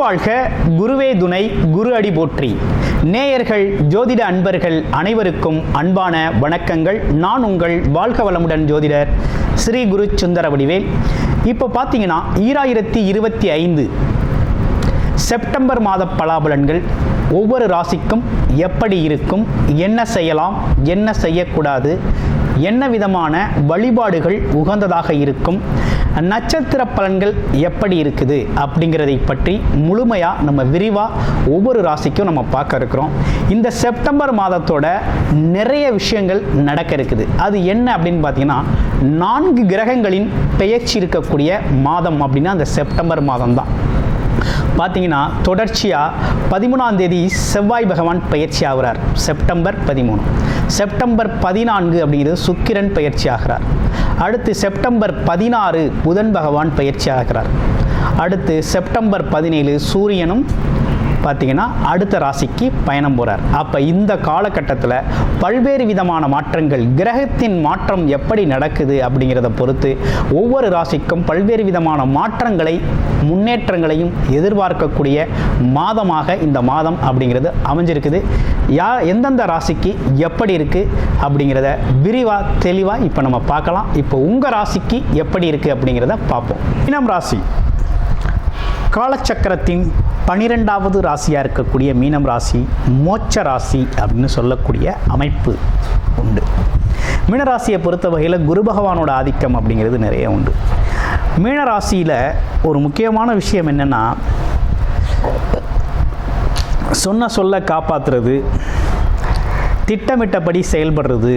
வாழ்க, குருவே துணை, குரு அடி போற்றி. நேயர்கள், ஜோதிட அன்பர்கள் அனைவருக்கும் அன்பான வணக்கங்கள். நான் உங்கள் வாழ்க வளமுடன் ஜோதிடர் ஸ்ரீ குரு சுந்தர வடிவேல். இப்போ பார்த்தீங்கன்னா 2025 செப்டம்பர் மாத பலாபலன்கள் ஒவ்வொரு ராசிக்கும் எப்படி இருக்கும், என்ன செய்யலாம், என்ன செய்யக்கூடாது, என்ன விதமான வழிபாடுகள் உகந்ததாக இருக்கும், நட்சத்திர பலன்கள் எப்படி இருக்குது அப்படிங்கிறதை பற்றி முழுமையாக நம்ம விரிவாக ஒவ்வொரு ராசிக்கும் நம்ம பார்க்க இருக்கிறோம். இந்த செப்டம்பர் மாதத்தோட நிறைய விஷயங்கள் நடக்க இருக்குது. அது என்ன அப்படின்னு பார்த்தீங்கன்னா, 4 கிரகங்களின் பெயர்ச்சி இருக்கக்கூடிய மாதம் அப்படின்னா அந்த செப்டம்பர் மாதம் தான். பார்த்தீங்கன்னா தொடர்ச்சியாக 13ஆம் தேதி செவ்வாய் பகவான் பயிற்சி ஆகிறார், செப்டம்பர் 13. செப்டம்பர் 14 அப்படிங்கிறது சுக்கிரன் பயிற்சி ஆகிறார். அடுத்து செப்டம்பர் 16 புதன் பகவான் பயிற்சி ஆகிறார். அடுத்து செப்டம்பர் 17 சூரியனும் பார்த்தீங்கன்னா அடுத்த ராசிக்கு பயணம் போகிறார். அப்போ இந்த காலகட்டத்தில் பல்வேறு விதமான மாற்றங்கள், கிரகத்தின் மாற்றம் எப்படி நடக்குது அப்படிங்கிறத பொறுத்து ஒவ்வொரு ராசிக்கும் பல்வேறு விதமான மாற்றங்களை, முன்னேற்றங்களையும் எதிர்பார்க்கக்கூடிய மாதமாக இந்த மாதம் அப்படிங்கிறது அமைஞ்சிருக்குது. எந்தெந்த ராசிக்கு எப்படி இருக்குது அப்படிங்கிறத விரிவாக தெளிவாக இப்போ நம்ம பார்க்கலாம். இப்போ உங்கள் ராசிக்கு எப்படி இருக்குது அப்படிங்கிறத பார்ப்போம். மீனம் ராசி காலச்சக்கரத்தின் 12வது ராசியாக இருக்கக்கூடிய மீனம் ராசி மோட்ச ராசி அப்படின்னு சொல்லக்கூடிய அமைப்பு உண்டு. மீனராசியை பொறுத்த வகையில் குரு பகவானோட ஆதிக்கம் அப்படிங்கிறது நிறைய உண்டு. மீனராசியில் ஒரு முக்கியமான விஷயம் என்னென்னா, சொன்ன சொல்ல காப்பாற்றுறது, திட்டமிட்டபடி செயல்படுறது,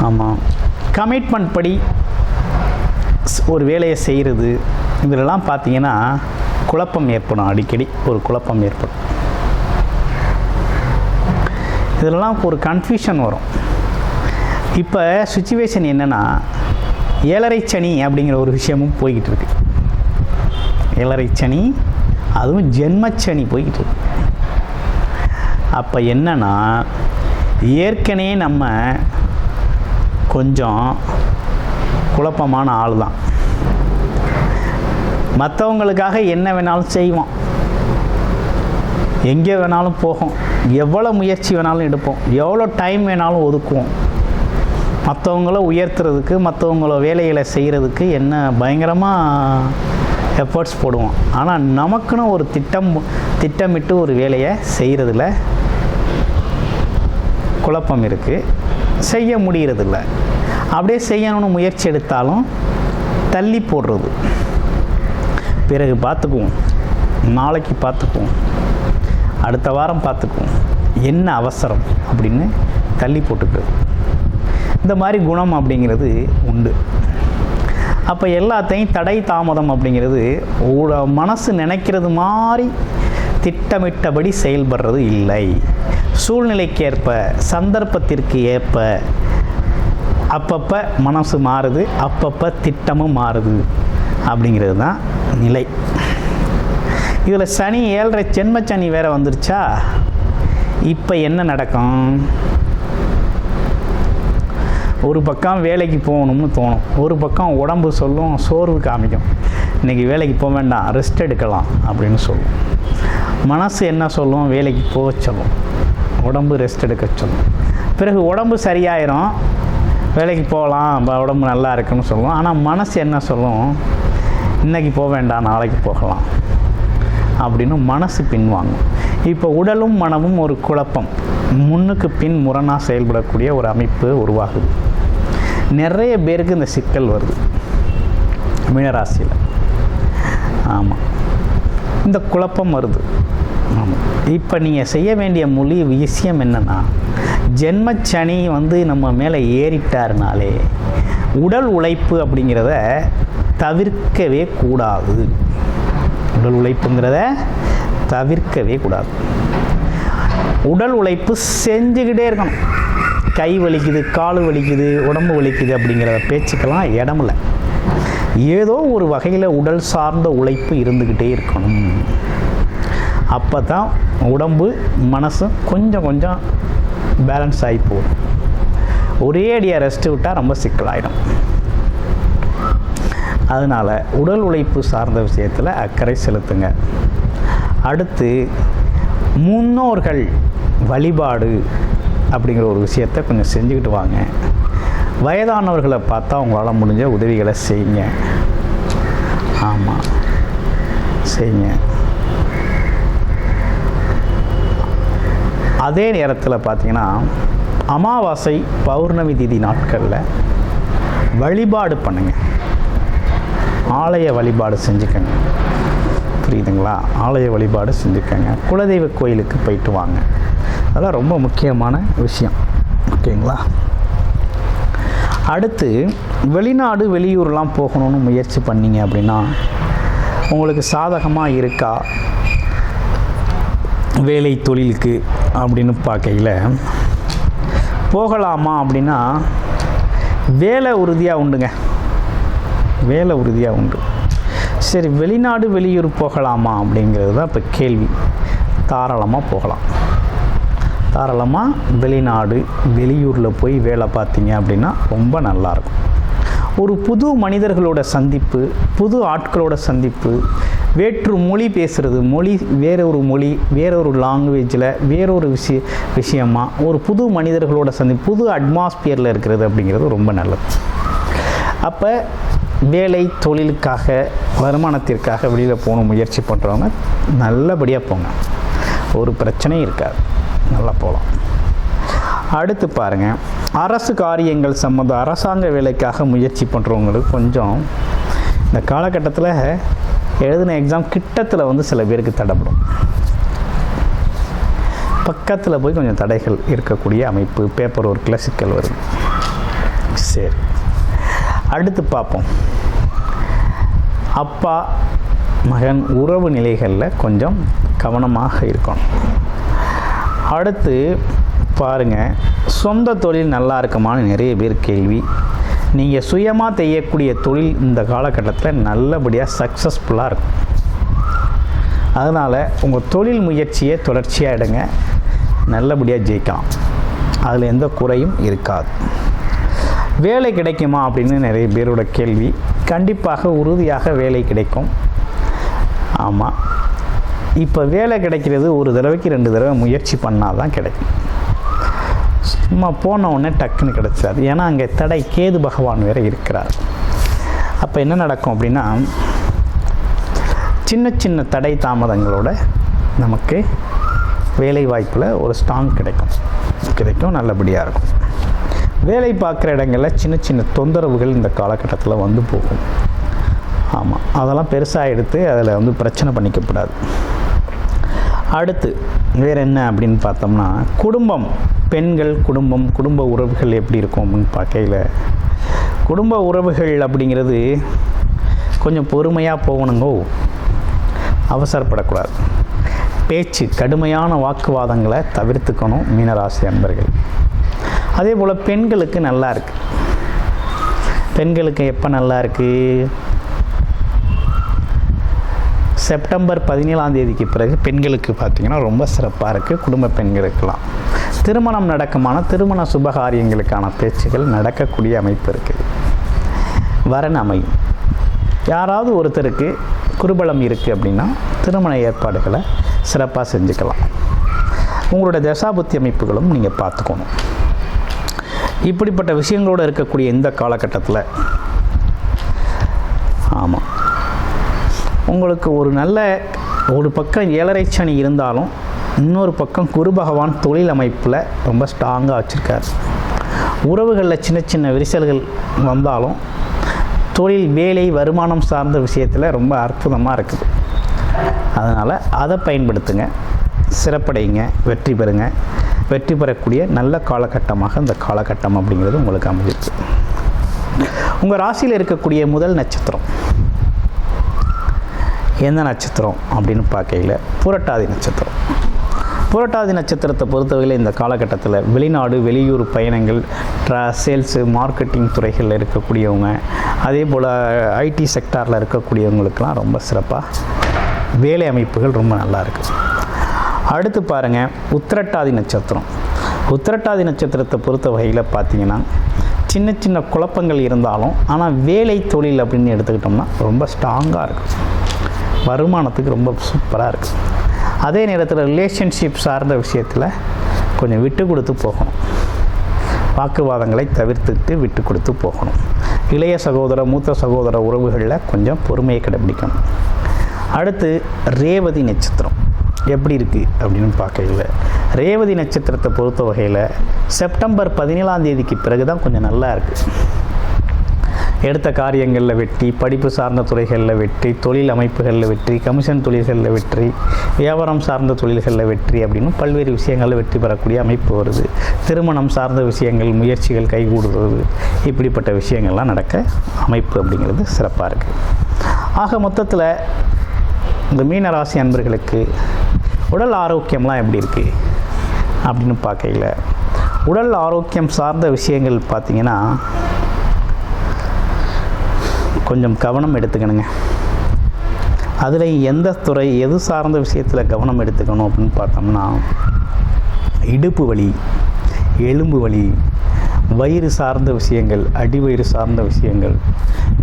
ஆமாம், கமிட்மெண்ட் படி ஒரு வேலையை செய்கிறது, இதிலெல்லாம் பார்த்தீங்கன்னா குழப்பம் ஏற்படும். அடிக்கடி ஒரு குழப்பம் ஏற்படும். இதிலெல்லாம் ஒரு கன்ஃபியூஷன் வரும். இப்போ சுச்சுவேஷன் என்னென்னா, 7.5 சனி அப்படிங்கிற ஒரு விஷயமும் போய்கிட்டு இருக்கு. 7.5 சனி, அதுவும் ஜென்மச்சனி போய்கிட்டு இருக்கு. அப்போ என்னன்னா, ஏற்கனவே நம்ம கொஞ்சம் குழப்பமான ஆள் தான். மற்றவங்களுக்காக என்ன வேணாலும் செய்வோம், எங்கே வேணாலும் போகும், எவ்வளோ முயற்சி வேணாலும் எடுப்போம், எவ்வளோ டைம் வேணாலும் ஒதுக்குவோம். மற்றவங்கள உயர்த்துறதுக்கு, மற்றவங்கள வேலைகளை செய்கிறதுக்கு என்ன பயங்கரமாக எஃபர்ட்ஸ் போடுவோம். ஆனால் நமக்குன்னு ஒரு திட்டமிட்டு ஒரு வேலையை செய்கிறதுல குழப்பம் இருக்குது, செய்ய முடிகிறதில்ல. அப்படியே செய்யணும்னு முயற்சி எடுத்தாலும் தள்ளி போடுறது, பிறகு பார்த்துக்குவோம், நாளைக்கு பார்த்துக்குவோம், அடுத்த வாரம் பார்த்துக்குவோம், என்ன அவசரம் அப்படின்னு தள்ளி போட்டுக்கிறது. இந்த மாதிரி குணம் அப்படிங்கிறது உண்டு. அப்போ எல்லாத்தையும் தடை தாமதம் அப்படிங்கிறது மனசு நினைக்கிறது மாதிரி திட்டமிட்டபடி செயல்படுறது இல்லை. சூழ்நிலைக்கேற்ப, சந்தர்ப்பத்திற்கு ஏற்ப அப்பப்போ மனசு மாறுது, அப்பப்போ திட்டமும் மாறுது அப்படிங்கிறது தான் நிலை. இதில் சனி 7.5 ஜென்மச்சனி வேறு வந்துருச்சா. இப்போ என்ன நடக்கும், ஒரு பக்கம் வேலைக்கு போகணும்னு தோணும், ஒரு பக்கம் உடம்பு சொல்லும், சோர்வு காமிக்கும், இன்றைக்கி வேலைக்கு போக வேண்டாம், ரெஸ்ட் எடுக்கலாம் அப்படின்னு சொல்லும். மனசு என்ன சொல்லும், வேலைக்கு போக சொல்லும், உடம்பு ரெஸ்ட் எடுக்க சொல்லும். பிறகு உடம்பு சரியாயிரும், வேலைக்கு போகலாம், உடம்பு நல்லா இருக்குன்னு சொல்லுவோம். ஆனால் மனசு என்ன சொல்லும், இன்றைக்கி போக வேண்டாம், நாளைக்கு போகலாம் அப்படின்னு மனசு பின்வாங்கும். இப்போ உடலும் மனமும் ஒரு குழப்பம், முன்னுக்கு பின் முரணாக செயல்படக்கூடிய ஒரு அமைப்பு உருவாகுது. நிறைய பேருக்கு இந்த சிக்கல் வருது மீனராசியில். ஆமாம், இந்த குழப்பம் வருது. ஆமாம், இப்போ நீங்கள் செய்ய வேண்டிய விஷயம் என்னென்னா, ஜென்மச்சனி நம்ம மேலே ஏறிட்டாருனாலே உடல் உழைப்பு அப்படிங்கிறத தவிர்க்கவே கூடாது. உடல் உழைப்புங்கிறத தவிர்க்கவே கூடாது. உடல் உழைப்பு செஞ்சுக்கிட்டே இருக்கணும். கை வலிக்குது, கால் வலிக்குது, உடம்பு வலிக்குது அப்படிங்கிற பேச்சுக்கெல்லாம் இடமில்லை. ஏதோ ஒரு வகையில் உடல் சார்ந்த உழைப்பு இருந்துக்கிட்டே இருக்கணும். அப்போ தான் உடம்பு மனசும் கொஞ்சம் கொஞ்சம் பேலன்ஸ் ஆகி போகும். ஒரே அடியாக ரெஸ்ட்டு விட்டால் ரொம்ப சிக்கலாயிடும். அதனால் உடல் உழைப்பு சார்ந்த விஷயத்தில் அக்கறை செலுத்துங்க. அடுத்து முன்னோர்கள் வழிபாடு அப்படிங்கிற ஒரு விஷயத்தை கொஞ்சம் செஞ்சுக்கிட்டு வாங்க. வயதானவர்களை பார்த்தா உங்களால் முடிஞ்ச உதவிகளை செய்யுங்க. ஆமாம், செய்யுங்க. அதே நேரத்தில் பார்த்திங்கன்னா அமாவாசை பௌர்ணமி திதி நாட்களில் வழிபாடு பண்ணுங்கள். ஆலய வழிபாடு செஞ்சுக்கங்க. புரியுதுங்களா? ஆலய வழிபாடு செஞ்சுக்கங்க. குலதெய்வ கோயிலுக்கு போயிட்டு வாங்க. அதெல்லாம் ரொம்ப முக்கியமான விஷயம். ஓகேங்களா? அடுத்து வெளிநாடு வெளியூர்லாம் போகணும்னு முயற்சி பண்ணிங்க அப்படின்னா உங்களுக்கு சாதகமாக இருக்கா வேலை தொழிலுக்கு அப்படின்னு பார்க்கையில் போகலாமா அப்படின்னா வேலை உறுதியாக உண்டுங்க. வேலை உறுதியாக உண்டு. சரி, வெளிநாடு வெளியூர் போகலாமா அப்படிங்கிறது தான் இப்போ கேள்வி. தாராளமாக போகலாம். தாராளமாக வெளிநாடு வெளியூரில் போய் வேலை பார்த்தீங்க அப்படின்னா ரொம்ப நல்லாயிருக்கும். ஒரு புது மனிதர்களோட சந்திப்பு, புது ஆட்களோட சந்திப்பு, வேற்று மொழி பேசுகிறது, வேறொரு மொழி வேறொரு லாங்குவேஜில் வேறொரு விஷயமா ஒரு புது மனிதர்களோட சந்திப்பு, புது அட்மாஸ்பியரில் இருக்கிறது அப்படிங்கிறது ரொம்ப நல்லது. அப்போ வேலை தொழிலுக்காக வருமானத்திற்காக வெளியில் போகணும் முயற்சி பண்ணுறவங்க நல்லபடியாக போங்க. ஒரு பிரச்சனையும் இருக்காது. நல்லா போகலாம். அடுத்து பாருங்கள், அரசு காரியங்கள் சம்மந்த அரசாங்க வேலைக்காக முயற்சி பண்ணுறவங்களுக்கு கொஞ்சம் இந்த காலகட்டத்தில் எழுதின எக்ஸாம் கிட்டத்தில் சில பேருக்கு தடைப்படும். பக்கத்தில் போய் கொஞ்சம் தடைகள் இருக்கக்கூடிய அமைப்பு, பேப்பர் ஒர்க்கில் சிக்கல் வருது. சரி, அடுத்து பார்ப்போம். அப்பா மகன் உறவு நிலைகளில் கொஞ்சம் கவனமாக இருக்கணும். அடுத்து பாருங்கள், சொந்த தொழில் நல்லா இருக்குமான்னு நிறைய பேர் கேள்வி. நீங்கள் சுயமாக செய்யக்கூடிய தொழில் இந்த காலகட்டத்தில் நல்லபடியாக சக்ஸஸ்ஃபுல்லாக இருக்கும். அதனால் உங்கள் தொழில் முயற்சியை தொடர்ச்சியாக எடுங்க. நல்லபடியாக ஜெயிக்கலாம். அதில் எந்த குறையும் இருக்காது. வேலை கிடைக்குமா அப்படின்னு நிறைய பேரோட கேள்வி. கண்டிப்பாக உறுதியாக வேலை கிடைக்கும். ஆமாம், இப்போ வேலை கிடைக்கிறது ஒரு தடவைக்கு 2 தடவை முயற்சி பண்ணால் தான் கிடைக்கும். சும்மா போன உடனே டக்குன்னு கிடைச்சாது. ஏன்னா அங்கே தடை கேது பகவான் வேறு இருக்கிறார். அப்போ என்ன நடக்கும் அப்படின்னா சின்ன சின்ன தடை தாமதங்களோட நமக்கு வேலை வாய்ப்பில் ஒரு ஸ்ட்ராங் கிடைக்கும். நல்லபடியாக இருக்கும். வேலை பார்க்குற இடங்களில் சின்ன சின்ன தொந்தரவுகள் இந்த காலகட்டத்தில் வந்து போகும். ஆமாம், அதெல்லாம் பெருசாக எடுத்து அதில் பிரச்சனை பண்ணிக்கப்படாது. அடுத்து வேறு என்ன அப்படின்னு பார்த்தோம்னா குடும்பம், பெண்கள் குடும்ப உறவுகள் எப்படி இருக்கும் அப்படின்னு பார்க்கையில் குடும்ப உறவுகள் அப்படிங்கிறது கொஞ்சம் பொறுமையாக போகணுங்கோ. அவசரப்படக்கூடாது. பேச்சு, கடுமையான வாக்குவாதங்களை தவிர்த்துக்கணும் மீனராசி அன்பர்கள். அதே போல் பெண்களுக்கு நல்லா இருக்குது. பெண்களுக்கு எப்போ நல்லா இருக்குது? செப்டம்பர் 17ஆம் தேதிக்கு பிறகு பெண்களுக்கு பார்த்திங்கன்னா ரொம்ப சிறப்பாக இருக்குது. குடும்ப பெண்களுக்கெல்லாம் திருமணம் நடக்குமான திருமண சுபகாரியங்களுக்கான பேச்சுகள் நடக்கக்கூடிய அமைப்பு இருக்குது. வரன் அமையும். யாராவது ஒருத்தருக்கு குருபலம் இருக்குது அப்படின்னா திருமண ஏற்பாடுகளை சிறப்பாக செஞ்சுக்கலாம். உங்களோட தசாபுத்தி அமைப்புகளும் நீங்கள் பார்த்துக்கணும். இப்படிப்பட்ட விஷயங்களோடு இருக்கக்கூடிய இந்த காலகட்டத்தில் ஆமாம், உங்களுக்கு ஒரு பக்கம் 7.5 சனி இருந்தாலும் இன்னொரு பக்கம் குரு பகவான் தொழில் அமைப்பில் ரொம்ப ஸ்ட்ராங்காக வச்சுருக்கார். உறவுகளில் சின்ன சின்ன விரிசல்கள் வந்தாலும் தொழில் வேலை வருமானம் சார்ந்த விஷயத்தில் ரொம்ப அற்புதமாக இருக்குது. அதனால் அதை பயன்படுத்துங்க. சிறப்படைங்க, வெற்றி பெறுங்க. வெற்றி பெறக்கூடிய நல்ல காலகட்டமாக இந்த காலகட்டம் அப்படிங்கிறது உங்களுக்கு அமைஞ்சிருக்கு. உங்கள் ராசியில் இருக்கக்கூடிய முதல் நட்சத்திரம் எந்த நட்சத்திரம் அப்படின்னு பார்க்கையில் புரட்டாதி நட்சத்திரம். புரட்டாதி நட்சத்திரத்தை பொறுத்தவரையில் இந்த காலகட்டத்தில் வெளிநாடு வெளியூர் பயணங்கள், சேல்ஸு மார்க்கெட்டிங் துறைகளில் இருக்கக்கூடியவங்க, அதே போல் ஐடி செக்டாரில் இருக்கக்கூடியவங்களுக்கெல்லாம் ரொம்ப சிறப்பாக வேலை அமைப்புகள் ரொம்ப நல்லா இருக்குது. அடுத்து பாருங்கள், உத்திரட்டாதி நட்சத்திரம். உத்திரட்டாதி நட்சத்திரத்தை பொறுத்த வகையில் பார்த்திங்கன்னா சின்ன சின்ன குழப்பங்கள் இருந்தாலும், ஆனால் வேலை தொழில் அப்படின்னு எடுத்துக்கிட்டோம்னா ரொம்ப ஸ்ட்ராங்காக இருக்கும். வருமானத்துக்கு ரொம்ப சூப்பராக இருக்குது. அதே நேரத்தில் ரிலேஷன்ஷிப் சார்ந்த விஷயத்தில் கொஞ்சம் விட்டு கொடுத்து போகணும். வாக்குவாதங்களை தவிர்த்துட்டு விட்டு கொடுத்து போகணும். இளைய சகோதர மூத்த சகோதர உறவுகளில் கொஞ்சம் பொறுமையை கடைபிடிக்கணும். அடுத்து ரேவதி நட்சத்திரம் எப்படி இருக்குது அப்படின்னு பார்க்கல. ரேவதி நட்சத்திரத்தை பொறுத்த வகையில் செப்டம்பர் 17ஆம் தேதிக்கு பிறகு தான் கொஞ்சம் நல்லா இருக்குது. எடுத்த காரியங்களில் வெற்றி, படிப்பு சார்ந்த துறைகளில் வெற்றி, தொழில் அமைப்புகளில் வெற்றி, கமிஷன் தொழில்களில் வெற்றி, வியாபாரம் சார்ந்த தொழில்களில் வெற்றி அப்படின்னு பல்வேறு விஷயங்களில் வெற்றி பெறக்கூடிய அமைப்பு வருது. திருமணம் சார்ந்த விஷயங்கள், முயற்சிகள் கைகூடுறது, இப்படிப்பட்ட விஷயங்கள்லாம் நடக்க அமைப்பு அப்படிங்கிறது சிறப்பாக இருக்குது. ஆக மொத்தத்தில் இந்த மீனராசி அன்பர்களுக்கு உடல் ஆரோக்கியம்லாம் எப்படி இருக்குது அப்படின்னு பார்க்கையில், உடல் ஆரோக்கியம் சார்ந்த விஷயங்கள் பார்த்திங்கன்னா கொஞ்சம் கவனம் எடுத்துக்கணுங்க. அதில் எந்த துறை எது சார்ந்த விஷயத்தில் கவனம் எடுத்துக்கணும் அப்படின்னு பார்த்தோம்னா, இடுப்பு வலி, எலும்பு வலி, வயிறு சார்ந்த விஷயங்கள், அடிவயிறு சார்ந்த விஷயங்கள்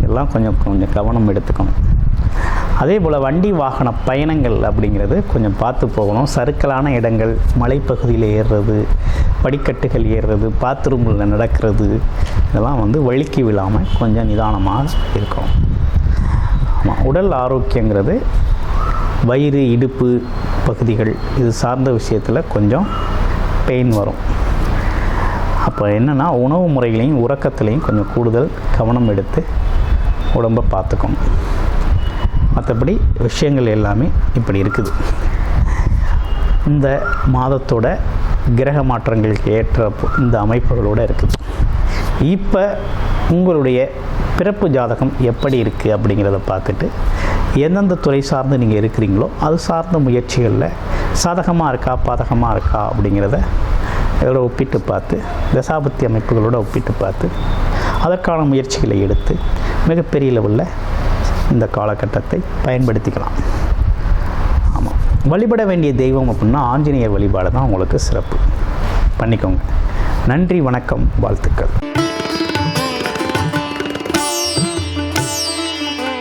எல்லாம் கொஞ்சம் கவனம் எடுத்துக்கணும். அதே போல் வண்டி வாகன பயணங்கள் அப்படிங்கிறது கொஞ்சம் பார்த்து போகணும். சறுக்கலான இடங்கள், மலைப்பகுதியில் ஏறுறது, படிக்கட்டுகள் ஏறுறது, பாத்ரூமில் நடக்கிறது, இதெல்லாம் வழுக்கி விழாமல் கொஞ்சம் நிதானமாக இருக்கும். ஆமாம், உடல் ஆரோக்கியங்கிறது வயிறு, இடுப்பு பகுதிகள் இது சார்ந்த விஷயத்தில் கொஞ்சம் பெயின் வரும். அப்போ என்னென்னா, உணவு முறைகளையும் உறக்கத்துலேயும் கொஞ்சம் கூடுதல் கவனம் எடுத்து உடம்பை பார்த்துக்கணும். மற்றபடி விஷயங்கள் எல்லாமே இப்படி இருக்குது. இந்த மாதத்தோட கிரக மாற்றங்களுக்கு ஏற்ற இந்த அமைப்புகளோடு இருக்குது. இப்போ உங்களுடைய பிறப்பு ஜாதகம் எப்படி இருக்குது அப்படிங்கிறத பார்த்துட்டு எந்தெந்த துறை சார்ந்து நீங்கள் இருக்கிறீங்களோ அது சார்ந்த முயற்சிகளில் சாதகமாக இருக்கா பாதகமாக இருக்கா அப்படிங்கிறத இதோட ஒப்பிட்டு பார்த்து, தசாபத்தி அமைப்புகளோடு ஒப்பிட்டு பார்த்து அதற்கான முயற்சிகளை எடுத்து மிகப்பெரிய லெவலில் இந்த காலகட்டத்தை பயன்படுத்திக்கலாம். ஆமாம், வழிபட வேண்டிய தெய்வம் அப்படின்னா ஆஞ்சநேயர் வழிபாடு தான் உங்களுக்கு சிறப்பு. பண்ணிக்கோங்க. நன்றி, வணக்கம், வாழ்த்துக்கள்.